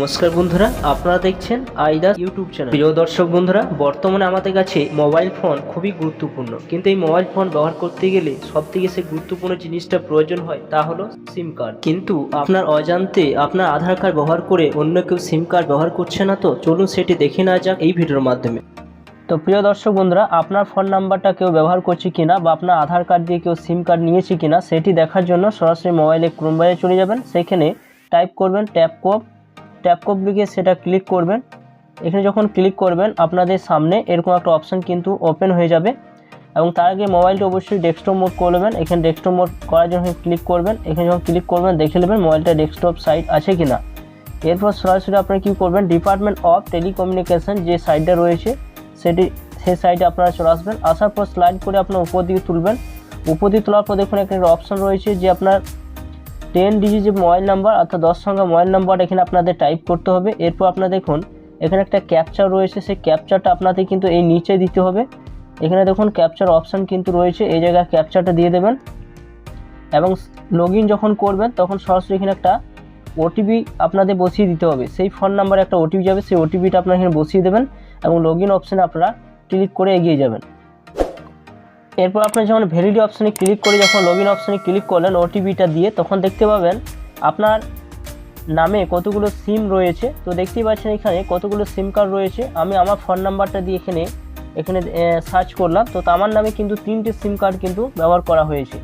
নমস্কার বন্ধুরা, আপনারা দেখছেন আইদাস ইউটিউব চ্যানেল। প্রিয় দর্শক বন্ধুরা, বর্তমানে আমাদের কাছে মোবাইল ফোন খুবই গুরুত্বপূর্ণ, কিন্তু এই মোবাইল ফোন ব্যবহার করতে গেলে সবথেকে সে গুরুত্বপূর্ণ জিনিসটা প্রয়োজন হয়, তা হলো সিম কার্ড। কিন্তু আপনার অজান্তে আপনার আধার কার্ড ব্যবহার করে অন্য কেউ সিম কার্ড ব্যবহার করছে না, তো চলুন সেটি দেখে নেওয়া যাক এই ভিডিওর মাধ্যমে। তো প্রিয় দর্শক বন্ধুরা, আপনার ফোন নাম্বারটা কেউ ব্যবহার করছে কিনা বা আপনার আধার কার্ড দিয়ে কেউ সিম কার্ড নিয়েছে কিনা সেটি দেখার জন্য সরাসরি মোবাইলে ক্রোম ব্রাউজারে চলে যাবেন। সেখানে টাইপ করবেন ট্যাপকপ লিখে সেটা ক্লিক করবেন। এখানে যখন ক্লিক করবেন আপনাদের সামনে এরকম একটা অপশান কিন্তু ওপেন হয়ে যাবে, এবং তার আগে মোবাইলটা অবশ্যই ডেস্কটপ মোড করে নেবেন। এখানে ডেস্কটপ মোড করার জন্য ক্লিক করবেন। এখানে যখন ক্লিক করবেন দেখে নেবেন মোবাইলটা ডেস্কটপ সাইট আছে কিনা। এরপর সরাসরি আপনারা কী করবেন, ডিপার্টমেন্ট অফ টেলিকমিউনিকেশন যে সাইটটা রয়েছে সেই সাইটে আপনারা চলে আসবেন। আসার পর স্লাইড করে আপনার উপর দিকে তুলবেন। উপর দিকে তোলার পর দেখুন একটা অপশান রয়েছে যে আপনার 10 ডিজিট যে মোবাইল নাম্বার অর্থাৎ 10 সংখ্যা মোবাইল নাম্বার এখানে আপনাদের টাইপ করতে হবে। এরপর আপনারা দেখুন এখানে একটা ক্যাপচার রয়েছে, সেই ক্যাপচারটা আপনাদের কিন্তু এই নিচে দিতে হবে। এখানে দেখুন ক্যাপচার অপশান কিন্তু রয়েছে, এই জায়গায় ক্যাপচারটা দিয়ে দেবেন। এবং লগ ইন যখন করবেন তখন সরাসরি এখানে একটা ওটিপি আপনাদের বসিয়ে দিতে হবে। সেই ফোন নাম্বারে একটা ওটিপি যাবে, সেই ওটিপিটা আপনারা এখানে বসিয়ে দেবেন এবং লগ ইন অপশানে আপনারা ক্লিক করে এগিয়ে যাবেন। এরপর আপনার যখন ভ্যালিডি অপশানে ক্লিক করে যখন লগ ইন অপশানে ক্লিক করলেন ওটিপিটা দিয়ে, তখন দেখতে পাবেন আপনার নামে কতগুলো সিম রয়েছে। তো দেখতেই পাচ্ছেন এখানে কতগুলো সিম কার্ড রয়েছে। আমি আমার ফোন নাম্বারটা দিয়ে এখানে সার্চ করলাম, তো আমার নামে কিন্তু 3টে সিম কার্ড কিন্তু ব্যবহার করা হয়েছে।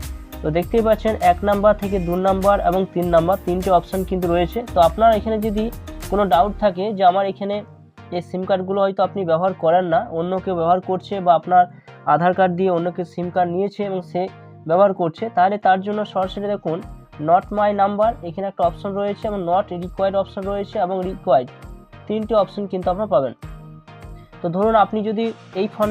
তো দেখতেই পাচ্ছেন 1 নাম্বার থেকে 2 নাম্বার এবং 3 নাম্বার 3টে অপশান কিন্তু রয়েছে। তো আপনার এখানে যদি কোনো ডাউট থাকে যে আমার এখানে এই সিম কার্ডগুলো হয়তো আপনি ব্যবহার করেন না, অন্য কেউ ব্যবহার করছে, বা আপনার আধার কার্ড দিয়ে অন্য কেউ সিম কার্ড নিয়েছে এবং সে ব্যবহার করছে, তাহলে তার জন্য সরাসরি দেখুন নট মাই নাম্বার এখানে একটা অপশান রয়েছে এবং নট রিকোয়ার্ড অপশান রয়েছে এবং রিকোয়ার্ড 3টে অপশান কিন্তু আপনারা পাবেন। তো ধরুন আপনি যদি এই ফোন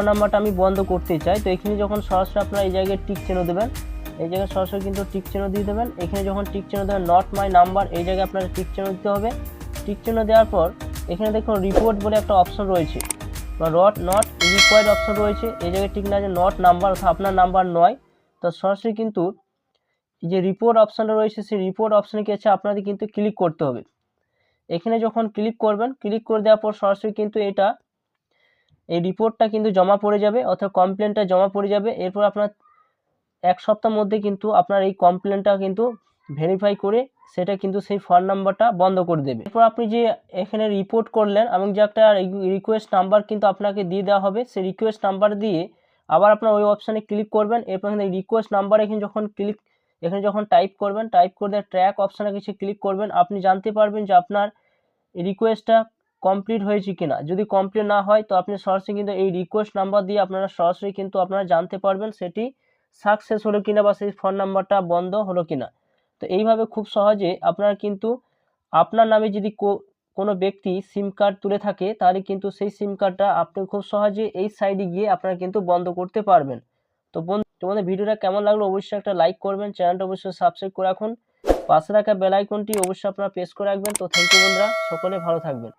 নাম্বারটা আমি বন্ধ করতে চাই, তো এখানে যখন সরাসরি আপনারা এই জায়গায় টিক চিহ্ন দেবেন, এই জায়গায় সরাসরি কিন্তু টিক চিহ্ন দিয়ে দেবেন। এখানে যখন টিক চিহ্ন দেবেন নট মাই নাম্বার এই জায়গায় আপনারা টিক চিহ্ন দিতে হবে। টিক চিহ্ন দেওয়ার পর এখানে দেখুন রিপোর্ট বলে একটা অপশান রয়েছে বা নট রিকোয়ার্ড অপশান রয়েছে, এই জায়গায় ঠিক না যে নট নাম্বার অর্থাৎ আপনার নাম্বার নয়। তো সরাসরি কিন্তু যে রিপোর্ট অপশানটা রয়েছে সেই রিপোর্ট অপশানে কি আছে আপনাদের কিন্তু ক্লিক করতে হবে। এখানে যখন ক্লিক করবেন, ক্লিক করে দেওয়ার পর সরাসরি কিন্তু এই রিপোর্টটা কিন্তু জমা পড়ে যাবে অর্থাৎ কমপ্লেনটা জমা পড়ে যাবে। এরপর আপনার 1 সপ্তাহের মধ্যে কিন্তু আপনার এই কমপ্লেনটা কিন্তু ভেরিফাই করে সেটা কিন্তু সেই ফোন নাম্বারটা বন্ধ করে দেবে। এরপর আপনি যে এখানে রিপোর্ট করলেন এবং যে একটা রিকোয়েস্ট নাম্বার কিন্তু আপনাকে দিয়ে দেওয়া হবে, সেই রিকোয়েস্ট নাম্বার দিয়ে আবার আপনার ওই অপশানে ক্লিক করবেন। এরপর এখানে রিকোয়েস্ট নাম্বার এখানে যখন টাইপ করবেন, টাইপ করে ট্র্যাক অপশানে কিছু ক্লিক করবেন, আপনি জানতে পারবেন যে আপনার রিকোয়েস্টটা কমপ্লিট হয়েছে কিনা। যদি কমপ্লিট না হয় তো আপনি সরাসরি কিন্তু এই রিকোয়েস্ট নাম্বার দিয়ে আপনারা সরাসরি কিন্তু আপনারা জানতে পারবেন সেটি সাকসেস হলো কিনা বা সেই ফোন নাম্বারটা বন্ধ হলো কিনা। তো এইভাবে খুব সহজে আপনারা কিন্তু আপনার নামে যদি কোনো ব্যক্তি সিম কার্ড তুলে থাকে, তাহলে কিন্তু সেই সিম কার্ডটা আপনি খুব সহজে এই সাইডে গিয়ে আপনারা কিন্তু বন্ধ করতে পারবেন। তো তোমাদের ভিডিওটা কেমন লাগলো অবশ্যই একটা লাইক করবেন, চ্যানেলটা অবশ্যই সাবস্ক্রাইব করে রাখুন, পাশে থাকা বেল আইকনটি অবশ্যই আপনারা প্রেস করে রাখবেন। তো থ্যাংক ইউ বন্ধুরা, সকলে ভালো থাকবেন।